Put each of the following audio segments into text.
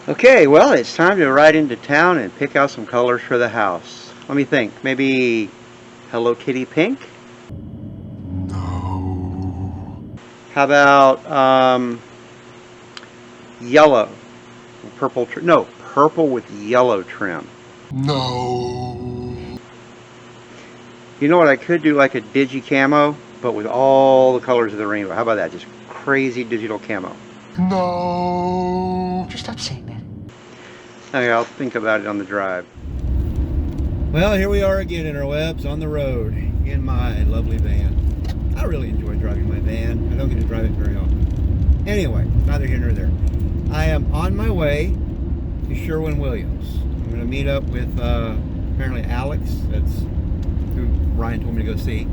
Okay, well, it's time to ride into town and pick out some colors for the house. Let me think. Maybe Hello Kitty pink? No. How about yellow? Purple trim? No, purple with yellow trim. No. You know what? I could do like a digi camo, but with all the colors of the rainbow. How about that? Just crazy digital camo. No. Just stop saying that. Okay, I'll think about it on the drive. Well, here we are again, interwebs, on the road in my lovely van. I really enjoy driving my van. I don't get to drive it very often. Anyway, neither here nor there. I am on my way to Sherwin Williams. I'm going to meet up with apparently Alex, that's who Ryan told me to go see,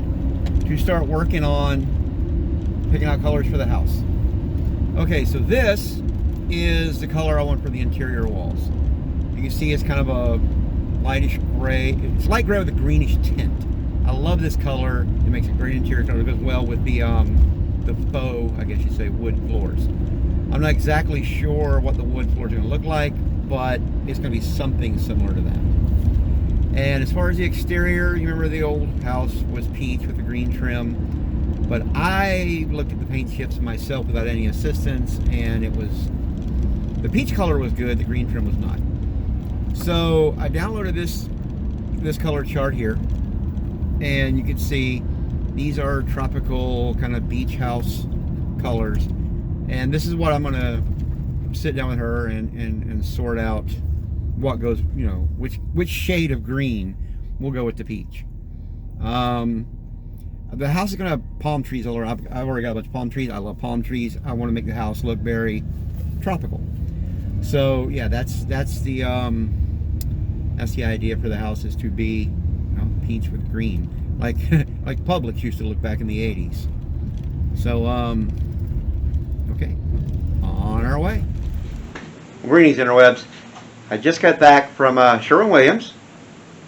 to start working on picking out colors for the house. Okay, so this is the color I want for the interior walls. You can see it's kind of a lightish gray. It's light gray with a greenish tint. I love this color. It makes a great interior color. It goes well with the faux, I guess you'd say, wood floors. I'm not exactly sure what the wood floors are going to look like, but it's going to be something similar to that. And as far as the exterior, you remember the old house was peach with the green trim, but I looked at the paint chips myself without any assistance, and it was, the peach color was good, the green trim was not. So I downloaded this color chart here, and you can see these are tropical kind of beach house colors, and this is what I'm gonna sit down with her and sort out what goes, you know, which shade of green will go with the peach. The house is gonna have palm trees all around. I've already got a bunch of palm trees. I love palm trees. I want to make the house look very tropical. So yeah, that's the idea for the house, is to be, you know, peach with green, like like Publix used to look back in the 80s. So okay, on our way. Greetings, interwebs. I just got back from Sherwin Williams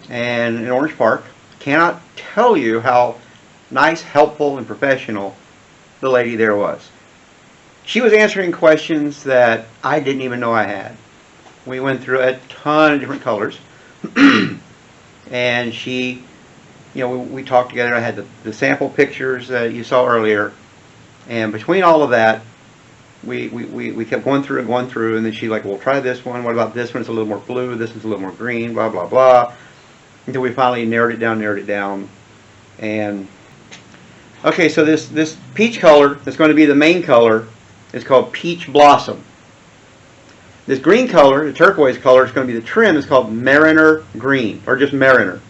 and in Orange Park. Cannot tell you how nice, helpful, and professional the lady there was. She was answering questions that I didn't even know I had. We went through a ton of different colors. And she, you know, we talked together. I had the sample pictures that you saw earlier. And between all of that, we kept going through, and then she like, well, try this one. What about this one? It's a little more blue. This one's a little more green, blah, blah, blah. Until we finally narrowed it down. And, okay, so this peach color that's going to be the main color is called Peach Blossom. This green color, the turquoise color, is going to be the trim. It's called Mariner Green, or just Mariner.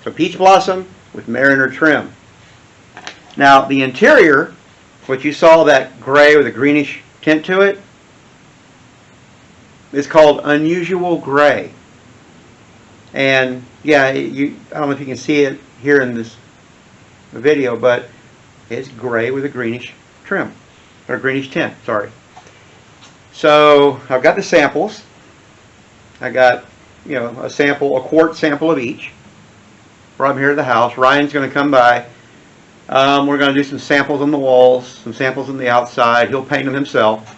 So Peach Blossom with Mariner trim. Now, the interior, what you saw, that gray with a greenish tint to it, is called Unusual Gray. And yeah, I don't know if you can see it here in this video, but it's gray with a greenish trim, or greenish tint, sorry. So I've got the samples. I got, you know, a quart sample of each. Right here at the house. Ryan's going to come by. We're going to do some samples on the walls, some samples on the outside. He'll paint them himself,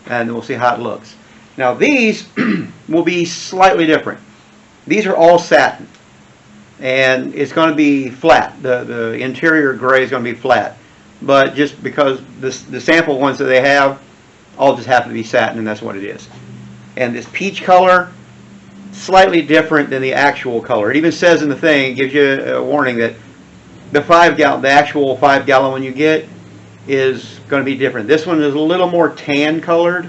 and we'll see how it looks. Now these will be slightly different. These are all satin, and it's going to be flat. The interior gray is going to be flat, but just because the sample ones that they have all just happen to be satin, and that's what it is. And this peach color, slightly different than the actual color. It even says in the thing, it gives you a warning that the actual 5 gallon one you get is going to be different. This one is a little more tan colored,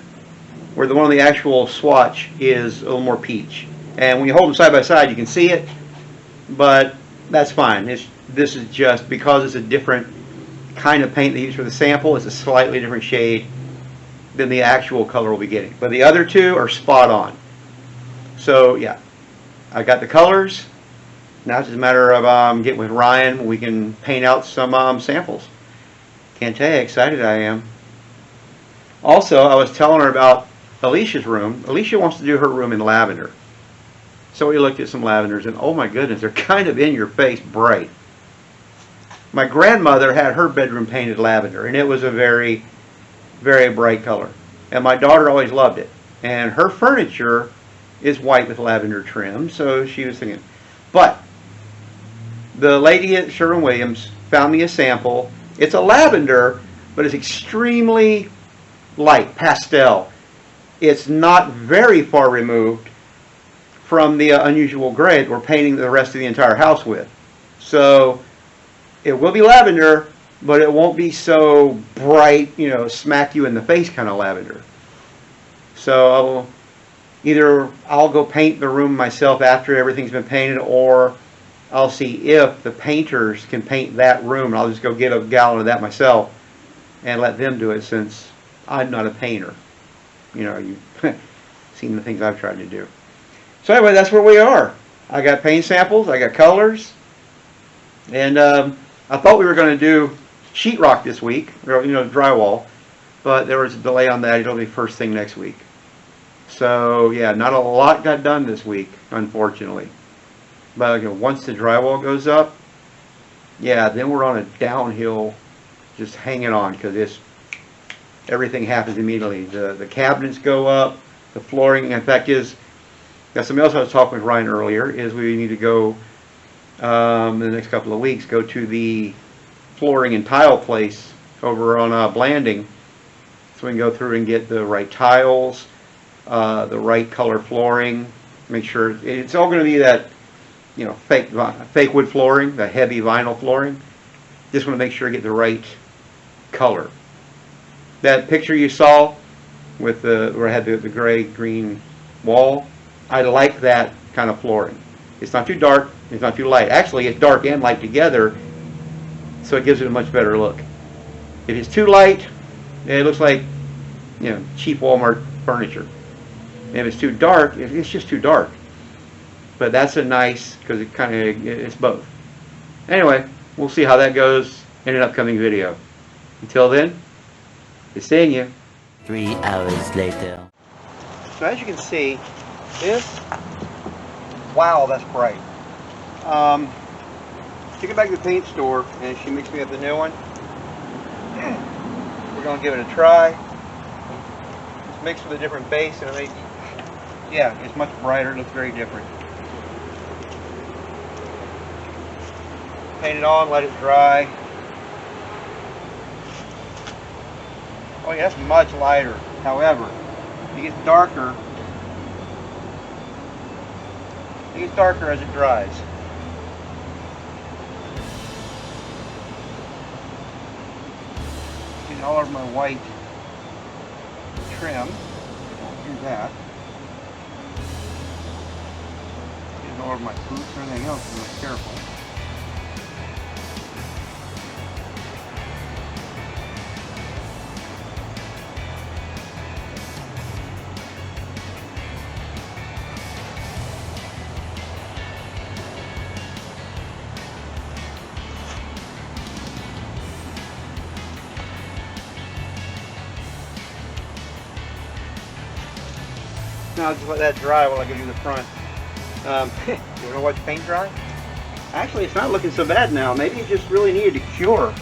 where the one on the actual swatch is a little more peach. And when you hold them side by side, you can see it, but that's fine. This is just because it's a different kind of paint they use for the sample. It's a slightly different shade than the actual color we'll be getting. But the other two are spot on. So yeah, I got the colors. Now it's just a matter of getting with Ryan. We can paint out some samples. Can't tell you how excited I am. Also, I was telling her about Alicia's room. Alicia wants to do her room in lavender. So we looked at some lavenders, and oh my goodness, they're kind of in your face bright. My grandmother had her bedroom painted lavender, and it was a very, very bright color. And my daughter always loved it. And her furniture is white with lavender trim, so she was thinking. But the lady at Sherwin Williams found me a sample. It's a lavender, but it's extremely light, pastel. It's not very far removed from the unusual gray that we're painting the rest of the entire house with. So it will be lavender, but it won't be so bright, you know, smack you in the face kind of lavender. So I'll go paint the room myself after everything's been painted, or I'll see if the painters can paint that room, and I'll just go get a gallon of that myself and let them do it, since I'm not a painter. You know, you've seen the things I've tried to do. So anyway, that's where we are. I got paint samples, I got colors, and I thought we were going to do sheetrock this week, or, you know, drywall, but there was a delay on that. It'll be first thing next week. So yeah, not a lot got done this week, unfortunately. But you know, once the drywall goes up, yeah, then we're on a downhill, just hanging on, because everything happens immediately. The cabinets go up, the flooring. In fact, something else I was talking with Ryan earlier, is we need to go in the next couple of weeks, go to the flooring and tile place over on Blanding, so we can go through and get the right tiles, the right color flooring, make sure it's all going to be that, you know, fake wood flooring, the heavy vinyl flooring. Just want to make sure I get the right color. That picture you saw with where I had the gray green wall, I like that kind of flooring. It's not too dark, it's not too light. Actually, it's dark and light together, so it gives it a much better look. If it's too light, it looks like, you know, cheap Walmart furniture. And if it's too dark, it's just too dark. But that's a nice, because it's both. Anyway, we'll see how that goes in an upcoming video. Until then, good seeing you. 3 hours later. So as you can see, wow, that's bright. Took it back to the paint store, and she mixed me up the new one. We're going to give it a try. It's mixed with a different base, and it's much brighter. It looks very different. Paint it on, let it dry. Oh yeah, it's much lighter. However, it gets darker. It gets darker as it dries. Getting all over my white trim. Don't do that. Getting all over my boots and everything else. I'm be careful. Now I'll just let that dry while I go do the front. You want to watch paint dry? Actually, it's not looking so bad now. Maybe it just really needed to cure.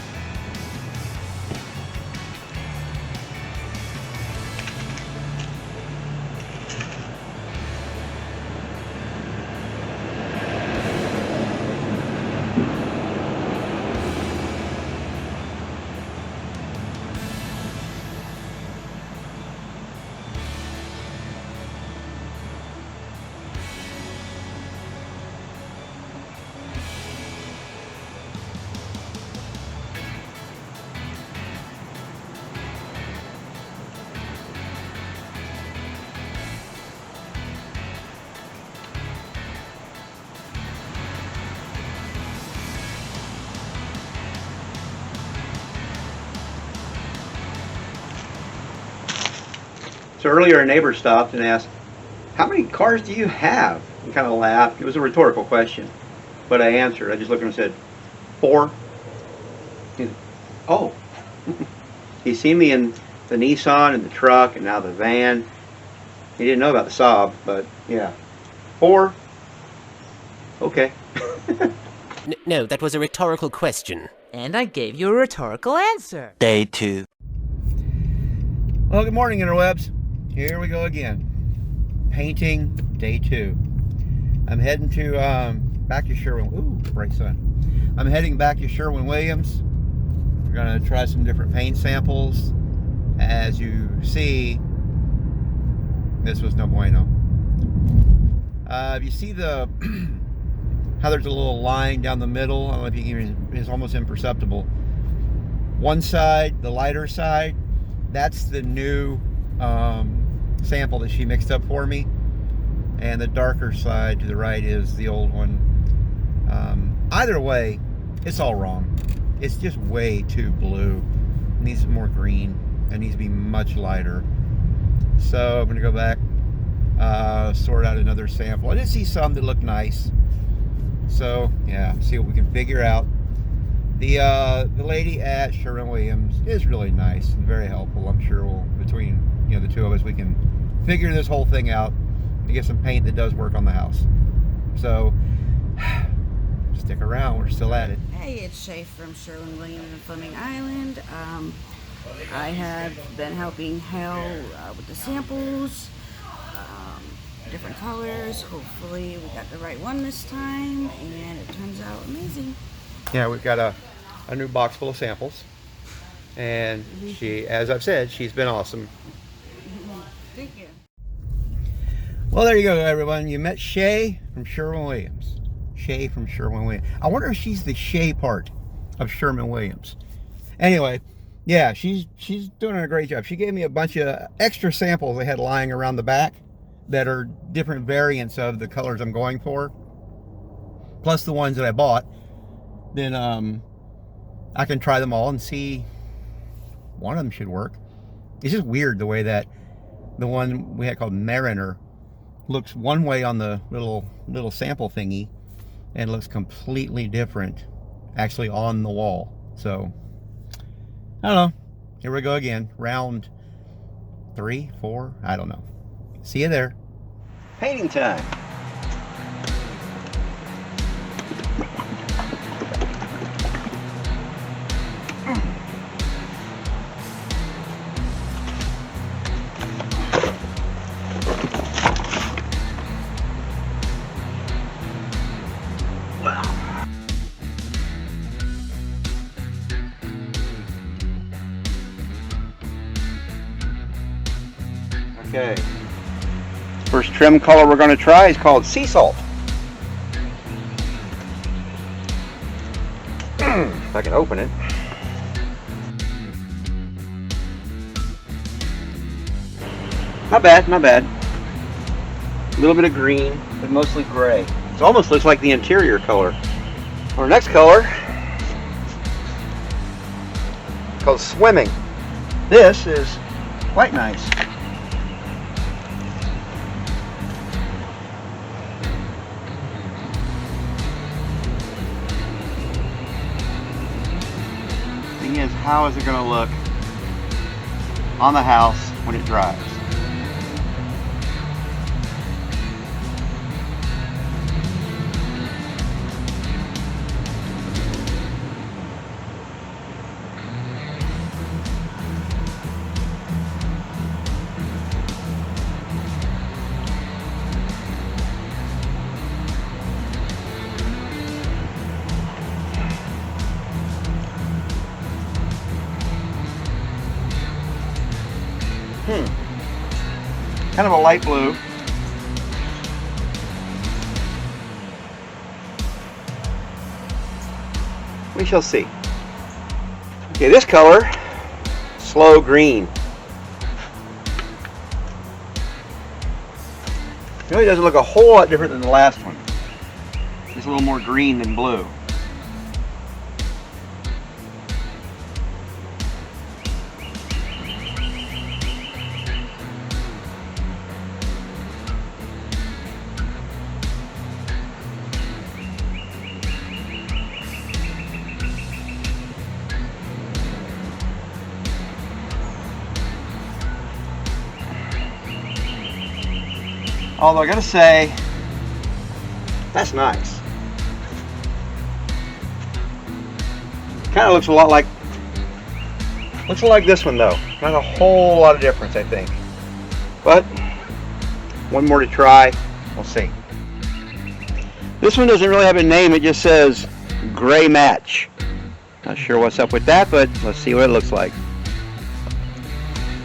So earlier a neighbor stopped and asked, "How many cars do you have?" And kind of laughed. It was a rhetorical question, but I answered. I just looked at him and said, 4. He said, "Oh." He's seen me in the Nissan and the truck and now the van. He didn't know about the Saab, but yeah. 4? Okay. No, that was a rhetorical question. And I gave you a rhetorical answer. Day 2. Well, good morning, interwebs. Here we go again. painting day 2. I'm heading to back to Sherwin. Ooh, bright sun. I'm heading back to Sherwin Williams. We're gonna try some different paint samples. As you see, this was no bueno. You see the how there's a little line down the middle. I don't know if you can. It's almost imperceptible. One side, the lighter side, that's the new sample that she mixed up for me, and the darker side to the right is the old one. Either way, it's all wrong. It's just way too blue. It needs more green. It needs to be much lighter. So I'm gonna go back, sort out another sample. I did see some that looked nice. So yeah, see what we can figure out. The lady at Sherwin Williams is really nice and very helpful. I'm sure we'll, between the two of us, we can figure this whole thing out and get some paint that does work on the house. So stick around, we're still at it. Hey, it's Shay from Sherwin Williams in Fleming Island. I have been helping Hal with the samples, different colors. Hopefully we got the right one this time, and it turns out amazing. Yeah, we've got a new box full of samples, and she, as I've said, she's been awesome. Thank you. Well, there you go, everyone. You met Shay from Sherwin Williams. Shay from Sherwin Williams. I wonder if she's the Shay part of Sherwin Williams. Anyway, yeah, she's doing a great job. She gave me a bunch of extra samples I had lying around the back that are different variants of the colors I'm going for, plus the ones that I bought. Then I can try them all and see one of them should work. It's just weird the way that the one we had called Mariner looks one way on the little sample thingy, and looks completely different actually on the wall. So I don't know. Here we go again. Round 3, 4, I don't know. See you there. Painting time. Okay. First trim color we're going to try is called Sea Salt. If I can open it. Not bad, not bad. A little bit of green, but mostly gray. It almost looks like the interior color. Our next color is called Swimming. This is quite nice. Thing is, how is it going to look on the house when it dries? Kind of a light blue. We shall see. Okay, this color, slow green. It really doesn't look a whole lot different than the last one. It's a little more green than blue. Although I gotta say, that's nice. Kind of looks a lot like this one though. Not a whole lot of difference, I think. But one more to try. We'll see. This one doesn't really have a name. It just says Gray Match. Not sure what's up with that, but let's see what it looks like.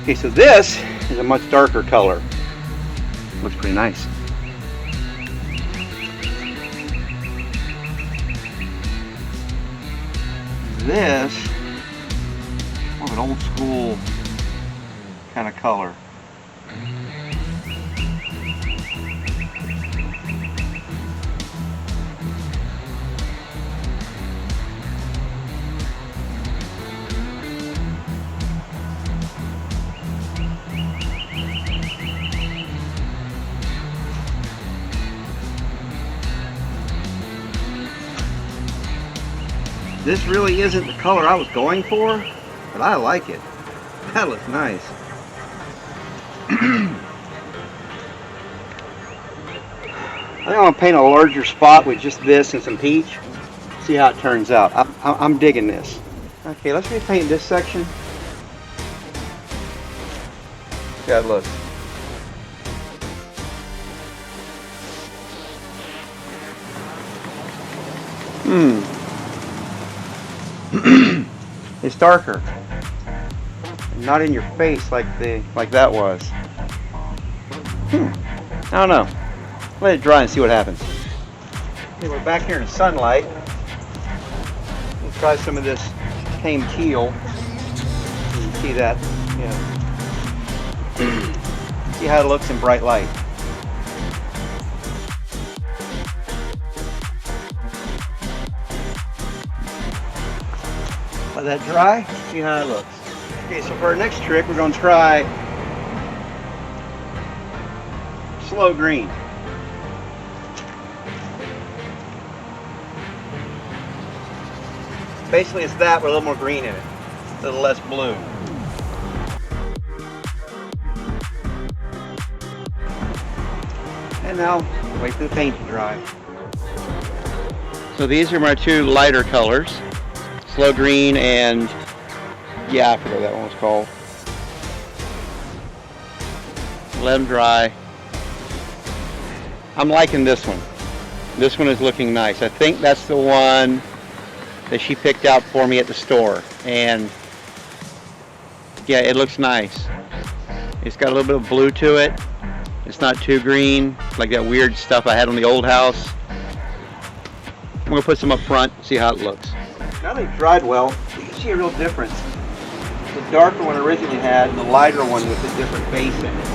Okay, so this is a much darker color. Looks pretty nice. This, more of an old school kind of color. This really isn't the color I was going for, but I like it. That looks nice. I think I'm going to paint a larger spot with just this and some peach. See how it turns out. I'm digging this. Okay, let's repaint this section. See how it looks. It's darker, not in your face like that was. I don't know. Let it dry and see what happens. Okay, we're back here in the sunlight. We'll try some of this tame teal. You can see that. Yeah. See how it looks in bright light. Let that dry, see how it looks. Okay, so for our next trick, we're going to try slow green. Basically, it's that with a little more green in it, a little less blue. And now, wait for the paint to dry. So these are my two lighter colors. Slow green and, yeah, I forgot what that one was called. Let them dry. I'm liking this one. This one is looking nice. I think that's the one that she picked out for me at the store. And yeah, it looks nice. It's got a little bit of blue to it. It's not too green, like that weird stuff I had on the old house. I'm gonna put some up front, see how it looks. Now they've dried well, you can see a real difference. The darker one I originally had and the lighter one with a different base in it.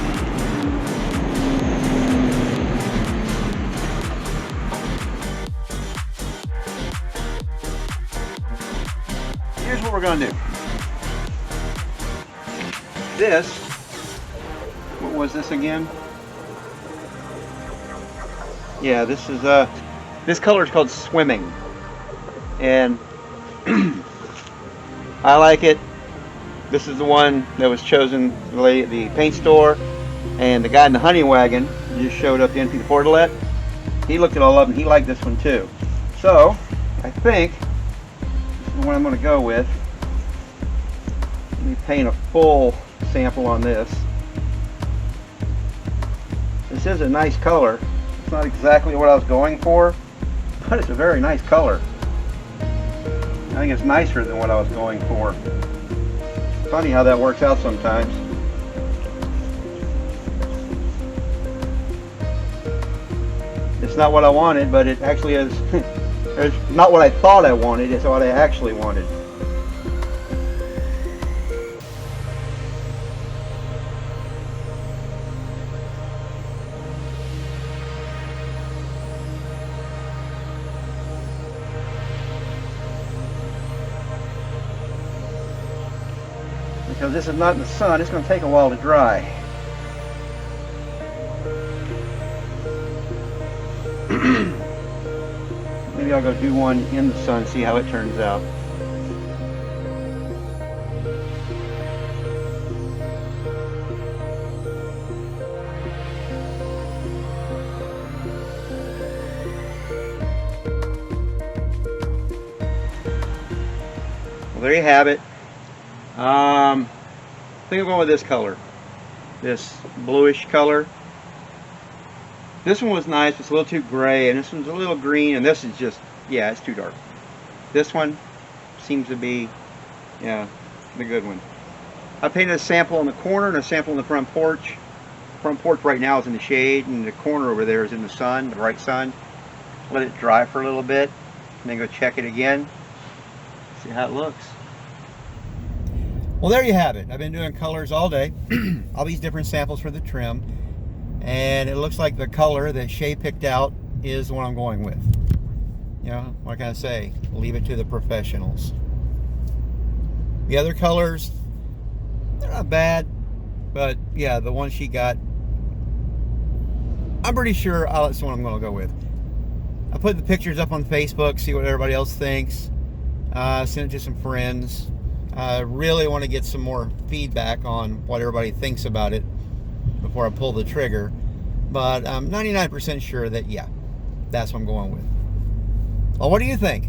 Here's what we're going to do. This, what was this again? Yeah, this is this color is called Swimming. And I like it. This is the one that was chosen at the paint store, and the guy in the honey wagon just showed up to empty the portalet. He looked at all of them. He liked this one too. So I think this is the one I'm going to go with. Let me paint a full sample on this. This is a nice color. It's not exactly what I was going for, but it's a very nice color. I think it's nicer than what I was going for. Funny how that works out sometimes. It's not what I wanted, but it actually is. It's not what I thought I wanted, it's what I actually wanted. Because this is not in the sun, it's going to take a while to dry. Maybe I'll go do one in the sun, see how it turns out. Well, there you have it. I think I'm going with this color, this bluish color. This one was nice, it's a little too gray, and this one's a little green, and this is just, yeah, it's too dark. This one seems to be, yeah, the good one. I painted a sample on the corner and a sample on the front porch. The front porch right now is in the shade, and the corner over there is in the sun, the bright sun. Let it dry for a little bit, and then go check it again, see how it looks. Well, there you have it. I've been doing colors all day. All these different samples for the trim. And it looks like the color that Shay picked out is the one I'm going with. You know, what can I say? Leave it to the professionals. The other colors, they're not bad. But yeah, the one she got, I'm pretty sure that's the one I'm going to go with. I put the pictures up on Facebook, see what everybody else thinks. Send it to some friends. I really want to get some more feedback on what everybody thinks about it before I pull the trigger. But I'm 99% sure that, yeah, that's what I'm going with. Well, what do you think?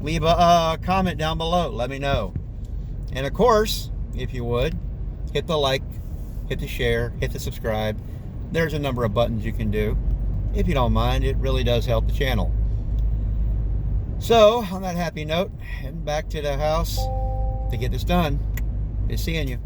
Leave a comment down below. Let me know. And of course, if you would, hit the like, hit the share, hit the subscribe. There's a number of buttons you can do. If you don't mind, it really does help the channel. So, on that happy note, heading back to the house to get this done. Good seeing you.